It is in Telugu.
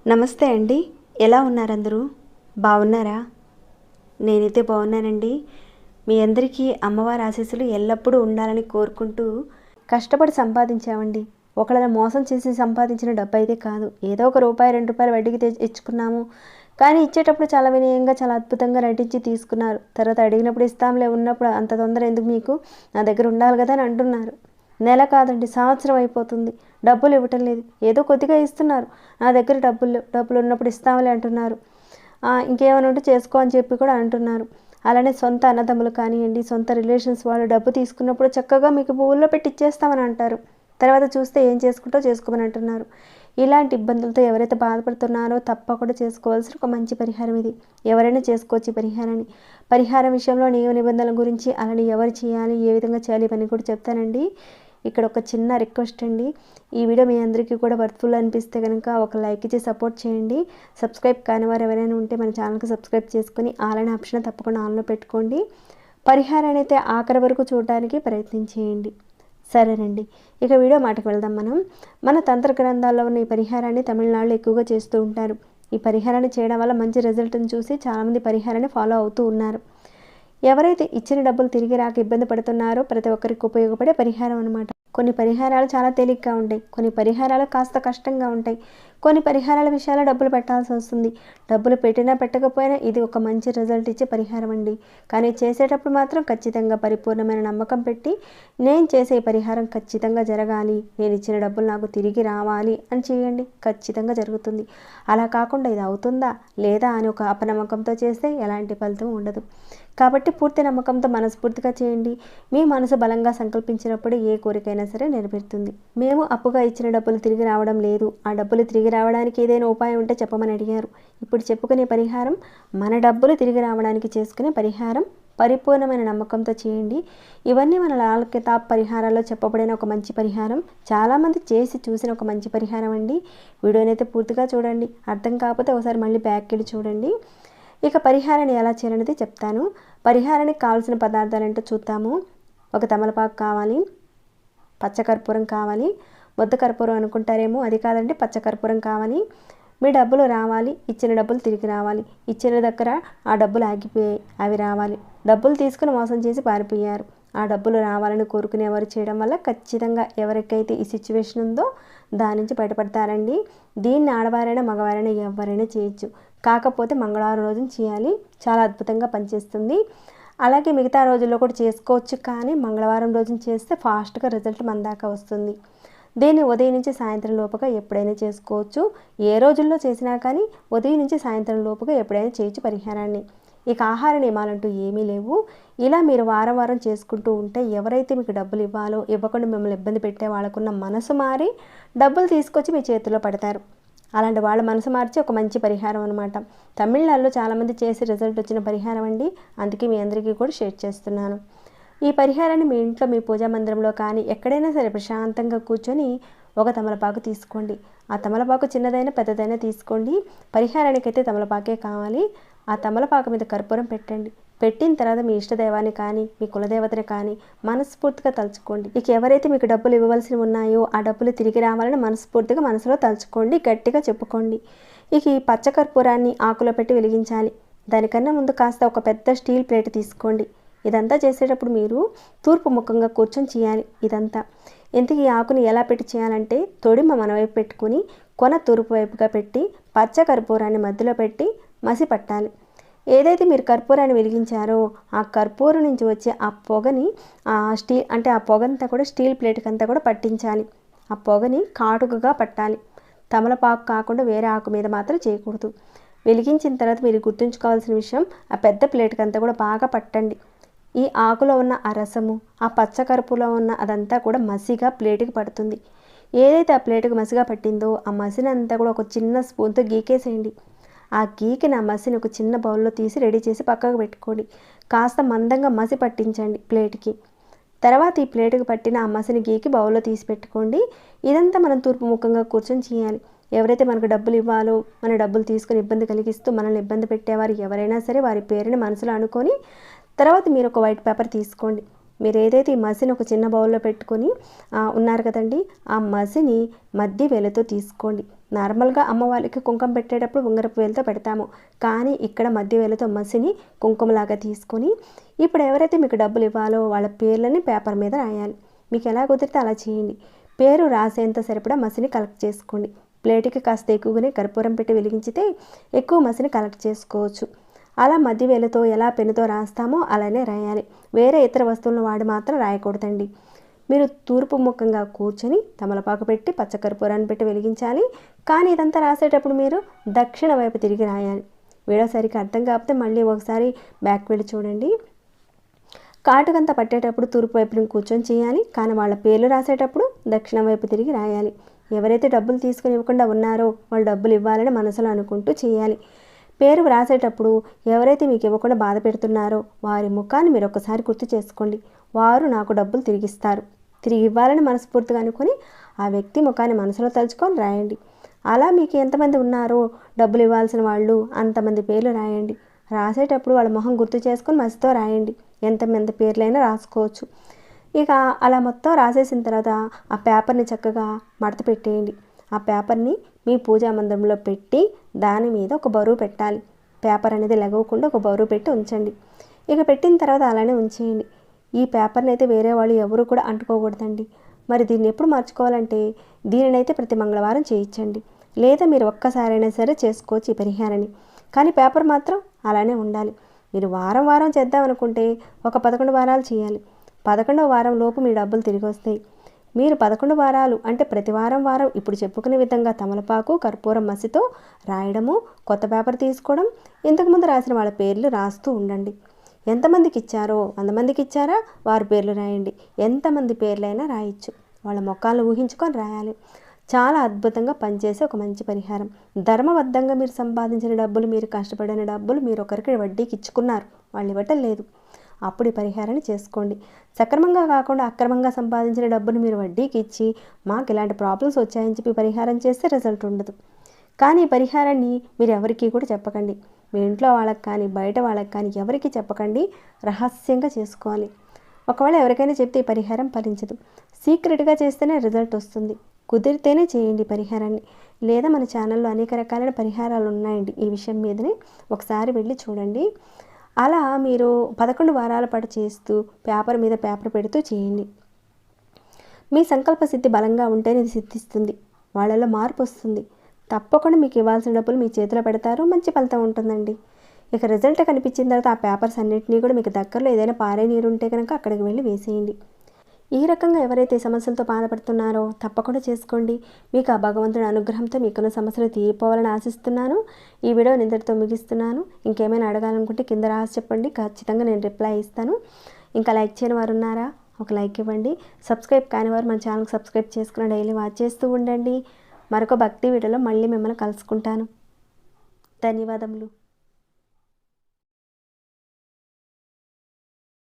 నమస్తే అండి, ఎలా ఉన్నారు అందరూ? బాగున్నారా? నేనైతే బాగున్నానండి. మీ అందరికీ అమ్మవారి ఆశీస్సులు ఎల్లప్పుడూ ఉండాలని కోరుకుంటూ, కష్టపడి సంపాదించామండి. ఒకళ్ళని మోసం చేసి సంపాదించిన డబ్బు అయితే కాదు. ఏదో ఒక రూపాయి 2 రూపాయలు వడ్డీకి ఇచ్చుకున్నాము. కానీ ఇచ్చేటప్పుడు చాలా వినయంగా, చాలా అద్భుతంగా నటించి తీసుకున్నారు. తర్వాత అడిగినప్పుడు ఇస్తాంలే, ఉన్నప్పుడు అంత తొందర ఎందుకు మీకు, నా దగ్గర ఉండాలి కదా అని అంటున్నారు. నెల కాదండి, సంవత్సరం అయిపోతుంది, డబ్బులు ఇవ్వటం లేదు. ఏదో కొద్దిగా ఇస్తున్నారు, నా దగ్గర డబ్బులు ఉన్నప్పుడు ఇస్తామలే అంటున్నారు. ఇంకేమైనా ఉంటే చేసుకో అని చెప్పి కూడా అంటున్నారు. అలానే సొంత అన్నదమ్ములు కానివ్వండి, సొంత రిలేషన్స్ వాళ్ళు డబ్బు తీసుకున్నప్పుడు చక్కగా మీకు పువ్వుల్లో పెట్టి ఇచ్చేస్తామని అంటారు. తర్వాత చూస్తే ఏం చేసుకుంటావు చేసుకోమని అంటున్నారు. ఇలాంటి ఇబ్బందులతో ఎవరైతే బాధపడుతున్నారో తప్పకుండా చేసుకోవాల్సిన ఒక మంచి పరిహారం ఇది. ఎవరైనా చేసుకోవచ్చు ఈ పరిహారాన్ని. పరిహారం విషయంలో నియమ నిబంధనల గురించి, అలానే ఎవరు చేయాలి, ఏ విధంగా చేయాలి ఇవన్నీ కూడా చెప్తానండి. ఇక్కడ ఒక చిన్న రిక్వెస్ట్ అండి, ఈ వీడియో మీ అందరికీ కూడా వర్త్ఫుల్ అనిపిస్తే కనుక ఒక లైక్ ఇచ్చి సపోర్ట్ చేయండి. సబ్స్క్రైబ్ కాని వారు ఎవరైనా ఉంటే మన ఛానల్కి సబ్స్క్రైబ్ చేసుకుని ఆల్ ఆప్షన్ తప్పకుండా ఆన్లో పెట్టుకోండి. పరిహారాన్ని అయితే ఆఖరి వరకు చూడడానికి ప్రయత్నం చేయండి. సరేనండి, ఇక వీడియో మాటకు వెళ్దాం. మన తంత్ర గ్రంథాల్లో ఉన్న ఈ పరిహారాన్ని తమిళనాడులో ఎక్కువగా చేస్తూ ఉంటారు. ఈ పరిహారాన్ని చేయడం వల్ల మంచి రిజల్ట్ని చూసి చాలామంది పరిహారాన్ని ఫాలో అవుతూ ఉన్నారు. ఎవరైతే ఇచ్చిన డబ్బులు తిరిగి రాక ఇబ్బంది పడుతున్నారో ప్రతి ఒక్కరికి ఉపయోగపడే పరిహారం అనమాట. కొన్ని పరిహారాలు చాలా తేలిగ్గా ఉంటాయి, కొన్ని పరిహారాలు కాస్త కష్టంగా ఉంటాయి. కొన్ని పరిహారాల విషయాల్లో డబ్బులు పెట్టాల్సి వస్తుంది. డబ్బులు పెట్టినా పెట్టకపోయినా ఇది ఒక మంచి రిజల్ట్ ఇచ్చే పరిహారం అండి. కానీ చేసేటప్పుడు మాత్రం ఖచ్చితంగా పరిపూర్ణమైన నమ్మకం పెట్టి, నేను చేసే పరిహారం ఖచ్చితంగా జరగాలి, నేను ఇచ్చిన డబ్బులు నాకు తిరిగి రావాలి అని చేయండి, ఖచ్చితంగా జరుగుతుంది. అలా కాకుండా ఇది అవుతుందా లేదా అని ఒక అపనమ్మకంతో చేస్తే ఎలాంటి ఫలితం ఉండదు. కాబట్టి పూర్తి నమ్మకంతో మనస్ఫూర్తిగా చేయండి. మీ మనసు బలంగా సంకల్పించినప్పుడు ఏ కోరికైనా సరే నెరవేరుతుంది. మేము అప్పుగా ఇచ్చిన డబ్బులు తిరిగి రావడం లేదు, ఆ డబ్బులు తిరిగి రావడానికి ఏదైనా ఉపాయం ఉంటే చెప్పమని అడిగారు. ఇప్పుడు చెప్పుకునే పరిహారం మన డబ్బులు తిరిగి రావడానికి చేసుకునే పరిహారం. పరిపూర్ణమైన నమ్మకంతో చేయండి. ఇవన్నీ మన లాల్ కితాబ్ పరిహారాల్లో చెప్పబడిన ఒక మంచి పరిహారం. చాలామంది చేసి చూసిన ఒక మంచి పరిహారం అండి. వీడియోనైతే పూర్తిగా చూడండి. అర్థం కాకపోతే ఒకసారి మళ్ళీ బ్యాక్ వెళ్ళి చూడండి. ఇక పరిహారాన్ని ఎలా చేయాలనేది చెప్తాను. పరిహారానికి కావాల్సిన పదార్థాలు ఏంటో చూద్దాము. ఒక తమలపాకు కావాలి, పచ్చకర్పూరం కావాలి. ముద్ద కర్పూరం అనుకుంటారేమో, అది కాదండి, పచ్చకర్పూరం కావాలి. మీ డబ్బులు రావాలి, ఇచ్చిన డబ్బులు తిరిగి రావాలి. ఇచ్చిన దగ్గర ఆ డబ్బులు ఆగిపోయాయి, అవి రావాలి. డబ్బులు తీసుకుని మోసం చేసి పారిపోయారు, ఆ డబ్బులు రావాలని కోరుకునేవారు చేయడం వల్ల ఖచ్చితంగా ఎవరికైతే ఈ సిచ్యువేషన్ ఉందో దాని నుంచి బయటపడతారండి. దీన్ని ఆడవారైనా మగవారైనా ఎవరైనా చేయొచ్చు. కాకపోతే మంగళవారం రోజున చేయాలి, చాలా అద్భుతంగా పనిచేస్తుంది. అలాగే మిగతా రోజుల్లో కూడా చేసుకోవచ్చు, కానీ మంగళవారం రోజున చేస్తే ఫాస్ట్గా రిజల్ట్ మన దాకా వస్తుంది. దీన్ని ఉదయం నుంచి సాయంత్రం లోపుగా ఎప్పుడైనా చేసుకోవచ్చు. ఏ రోజుల్లో చేసినా కానీ ఉదయం నుంచి సాయంత్రం లోపుగా ఎప్పుడైనా చేయొచ్చు పరిహారాన్ని. ఇక ఆహార నియమాలంటూ ఏమీ లేవు. ఇలా మీరు వారం వారం చేసుకుంటూ ఉంటే ఎవరైతే మీకు డబ్బులు ఇవ్వాలో ఇవ్వకుండా మిమ్మల్ని ఇబ్బంది పెట్టే వాళ్ళకున్న మనసు మారి డబ్బులు తీసుకొచ్చి మీ చేతిలో పడతారు. అలాంటి వాళ్ళ మనసు మార్చి ఒక మంచి పరిహారం అనమాట. తమిళనాడులో చాలామంది చేసి రిజల్ట్ వచ్చిన పరిహారం అండి. అందుకే మీ అందరికీ కూడా షేర్ చేస్తున్నాను. ఈ పరిహారాన్ని మీ ఇంట్లో, మీ పూజా మందిరంలో కానీ ఎక్కడైనా సరే ప్రశాంతంగా కూర్చొని ఒక తమలపాకు తీసుకోండి. ఆ తమలపాకు చిన్నదైనా పెద్దదైనా తీసుకోండి. పరిహారానికైతే తమలపాకే కావాలి. ఆ తమలపాకు మీద కర్పూరం పెట్టండి. పెట్టిన తర్వాత మీ ఇష్టదైవాన్ని కానీ మీ కులదేవతని కానీ మనస్ఫూర్తిగా తలుచుకోండి. ఇక ఎవరైతే మీకు డబ్బులు ఇవ్వవలసి ఉన్నాయో ఆ డబ్బులు తిరిగి రావాలని మనస్ఫూర్తిగా మనసులో తలుచుకోండి, గట్టిగా చెప్పుకోండి. ఇక ఈ పచ్చకర్పూరాన్ని ఆకులో పెట్టి వెలిగించాలి. దానికన్నా ముందు కాస్త ఒక పెద్ద స్టీల్ ప్లేట్ తీసుకోండి. ఇదంతా చేసేటప్పుడు మీరు తూర్పు ముఖంగా కూర్చొని చేయాలి ఇదంతా. ఇంతకీ ఈ ఆకుని ఎలా పెట్టి చేయాలంటే, తొడిమ మన వైపు పెట్టుకుని కొన తూర్పు వైపుగా పెట్టి పచ్చ కర్పూరాన్ని మధ్యలో పెట్టి మసి పట్టాలి. ఏదైతే మీరు కర్పూరాన్ని వెలిగించారో ఆ కర్పూరం నుంచి వచ్చే ఆ పొగని ఆ పొగంతా కూడా స్టీల్ ప్లేట్కి అంతా కూడా పట్టించాలి. ఆ పొగని కాటుకగా పట్టాలి. తమలపాకు కాకుండా వేరే ఆకు మీద మాత్రం చేయకూడదు. వెలిగించిన తర్వాత మీరు గుర్తుంచుకోవాల్సిన విషయం, ఆ పెద్ద ప్లేట్కి అంతా కూడా బాగా పట్టండి. ఈ ఆకులో ఉన్న ఆ రసము, ఆ పచ్చకర్పూలో ఉన్న అదంతా కూడా మసిగా ప్లేటుకి పడుతుంది. ఏదైతే ఆ ప్లేటుకి మసిగా పట్టిందో ఆ మసిని అంతా కూడా ఒక చిన్న స్పూన్తో గీకేసేయండి. ఆ గీకిన మసిని ఒక చిన్న బౌల్లో తీసి రెడీ చేసి పక్కకు పెట్టుకోండి. కాస్త మందంగా మసి పట్టించండి ప్లేట్కి. తర్వాత ఈ ప్లేటుకి పట్టిన ఆ మసిని గీకి బౌల్లో తీసి పెట్టుకోండి. ఇదంతా మనం తూర్పు ముఖంగా కూర్చొని చేయాలి. ఎవరైతే మనకు డబ్బులు ఇవ్వాలో, మన డబ్బులు తీసుకుని ఇబ్బంది కలిగిస్తూ మనల్ని ఇబ్బంది పెట్టేవారు ఎవరైనా సరే వారి పేరుని మనసులో అనుకొని తర్వాత మీరు ఒక వైట్ పేపర్ తీసుకోండి. మీరు ఏదైతే ఈ మసిని ఒక చిన్న బౌల్లో పెట్టుకొని ఉన్నారు కదండి, ఆ మసిని మధ్య వేలతో తీసుకోండి. నార్మల్గా అమ్మవారికి కుంకుమ పెట్టేటప్పుడు ఉంగరపు వేలతో పెడతాము, కానీ ఇక్కడ మధ్య వేలతో మసిని కుంకుమలాగా తీసుకొని ఇప్పుడు ఎవరైతే మీకు డబ్బులు ఇవ్వాలో వాళ్ళ పేర్లని పేపర్ మీద రాయాలి. మీకు ఎలా కుదిరితే అలా చేయండి. పేరు రాసేంత సరిపడా మసిని కలెక్ట్ చేసుకోండి. ప్లేట్కి కాస్త ఎక్కువగానే కర్పూరం పెట్టి వెలిగించితే ఎక్కువ మసిని కలెక్ట్ చేసుకోవచ్చు. అలా మధ్య వేలతో ఎలా పెన్నుతో రాస్తామో అలానే రాయాలి. వేరే ఇతర వస్తువులను వాడి మాత్రం రాయకూడదండి. మీరు తూర్పు ముఖంగా కూర్చొని తమలపాకు పెట్టి పచ్చకర్పూరాన్ని పెట్టి వెలిగించాలి. కానీ ఇదంతా రాసేటప్పుడు మీరు దక్షిణ వైపు తిరిగి రాయాలి. వీడియో సరిగ్గా అర్థం కాకపోతే మళ్ళీ ఒకసారి బ్యాక్ వెళ్ళి చూడండి. కాటుకంతా పట్టేటప్పుడు తూర్పు వైపుని కూర్చొని చేయాలి, కానీ వాళ్ళ పేర్లు రాసేటప్పుడు దక్షిణ వైపు తిరిగి రాయాలి. ఎవరైతే డబ్బులు తీసుకుని ఇవ్వకుండా ఉన్నారో వాళ్ళు డబ్బులు ఇవ్వాలని మనసులో అనుకుంటూ చేయాలి. పేరు రాసేటప్పుడు ఎవరైతే మీకు ఇవ్వకుండా బాధ పెడుతున్నారో వారి ముఖాన్ని మీరు ఒకసారి గుర్తు చేసుకోండి. వారు నాకు డబ్బులు తిరిగి ఇవ్వాలని మనస్ఫూర్తిగా అనుకొని ఆ వ్యక్తి ముఖాన్ని మనసులో తలుచుకొని రాయండి. అలా మీకు ఎంతమంది ఉన్నారో డబ్బులు ఇవ్వాల్సిన వాళ్ళు అంతమంది పేర్లు రాయండి. రాసేటప్పుడు వాళ్ళ మొహం గుర్తు చేసుకొని మసితో రాయండి. ఎంతమంది పేర్లైనా రాసుకోవచ్చు. ఇక అలా మొత్తం రాసేసిన తర్వాత ఆ పేపర్ని చక్కగా మడత పెట్టేయండి. ఆ పేపర్ని మీ పూజా మందిరంలో పెట్టి దాని మీద ఒక బరువు పెట్టాలి. పేపర్ అనేది లెగవకుండా ఒక బరువు పెట్టి ఉంచండి. ఇక పెట్టిన తర్వాత అలానే ఉంచేయండి. ఈ పేపర్ని అయితే వేరే వాళ్ళు ఎవరు కూడా అంటుకోకూడదండి. మరి దీన్ని ఎప్పుడు మార్చుకోవాలంటే దీనినైతే ప్రతి మంగళవారం చేయించండి, లేదా మీరు ఒక్కసారైనా సరే చేసుకోవచ్చు ఈ పరిహారాన్ని. కానీ పేపర్ మాత్రం అలానే ఉండాలి. మీరు వారం వారం చేద్దామనుకుంటే ఒక 11 వారాలు చేయాలి. 11వ వారం లోపు మీ డబ్బులు తిరిగి వస్తాయి. మీరు 11 వారాలు అంటే ప్రతి వారం ఇప్పుడు చెప్పుకునే విధంగా తమలపాకు కర్పూరం మసితో రాయడము, కొత్త పేపర్ తీసుకోవడం, ఇంతకుముందు రాసిన వాళ్ళ పేర్లు రాస్తూ ఉండండి. ఎంతమందికి ఇచ్చారో 100 మందికి ఇచ్చారా వారి పేర్లు రాయండి. ఎంతమంది పేర్లైనా రాయొచ్చు. వాళ్ళ మొక్కలను ఊహించుకొని రాయాలి. చాలా అద్భుతంగా పనిచేసే ఒక మంచి పరిహారం. ధర్మబద్ధంగా మీరు సంపాదించిన డబ్బులు, మీరు కష్టపడిన డబ్బులు మీరు ఒకరికి వడ్డీకి ఇచ్చుకున్నారు, వాళ్ళు ఇవ్వటం లేదు, అప్పుడు ఈ పరిహారాన్ని చేసుకోండి. సక్రమంగా కాకుండా అక్రమంగా సంపాదించిన డబ్బును మీరు వడ్డీకి ఇచ్చి మాకు ఇలాంటి ప్రాబ్లమ్స్ వచ్చాయని చెప్పి పరిహారం చేస్తే రిజల్ట్ ఉండదు. కానీ ఈ పరిహారాన్ని మీరు ఎవరికీ కూడా చెప్పకండి. మీ ఇంట్లో వాళ్ళకి కానీ బయట వాళ్ళకి కానీ ఎవరికి చెప్పకండి. రహస్యంగా చేసుకోవాలి. ఒకవేళ ఎవరికైనా చెప్తే ఈ పరిహారం ఫలించదు. సీక్రెట్గా చేస్తేనే రిజల్ట్ వస్తుంది. కుదిరితేనే చేయండి పరిహారాన్ని. లేదా మన ఛానల్లో అనేక రకాలైన పరిహారాలు ఉన్నాయండి ఈ విషయం మీదనే, ఒకసారి వెళ్ళి చూడండి. అలా మీరు 11 వారాల పాటు చేస్తూ పేపర్ మీద పేపర్ పెడుతూ చేయండి. మీ సంకల్ప సిద్ధి బలంగా ఉంటేనే ఇది సిద్ధిస్తుంది. వాళ్ళలో మార్పు వస్తుంది. తప్పకుండా మీకు ఇవ్వాల్సిన డబ్బులు మీ చేతిలో పెడతారు. మంచి ఫలితం ఉంటుందండి. ఇక రిజల్ట్ కనిపించిన తర్వాత ఆ పేపర్స్ అన్నింటినీ కూడా మీకు దగ్గరలో ఏదైనా పారే నీరు ఉంటే కనుక అక్కడికి వెళ్ళి వేసేయండి. ఈ రకంగా ఎవరైతే సమస్యలతో బాధపడుతున్నారో తప్పకుండా చేసుకోండి. మీకు ఆ భగవంతుడి అనుగ్రహంతో మీకున్న సమస్యలు తీరిపోవాలని ఆశిస్తున్నాను. ఈ వీడియో ఇంతటితో ముగిస్తున్నాను. ఇంకేమైనా అడగాలనుకుంటే కింద రాసి చెప్పండి, ఖచ్చితంగా నేను రిప్లై ఇస్తాను. ఇంకా లైక్ చేయని వారు ఉన్నారా? ఒక లైక్ ఇవ్వండి. సబ్స్క్రైబ్ కాని వారు మన ఛానల్కి సబ్స్క్రైబ్ చేసుకుని డైలీ వాచ్ చేస్తూ ఉండండి. మరొక భక్తి వీడియోలో మళ్ళీ మిమ్మల్ని కలుసుకుంటాను. ధన్యవాదములు.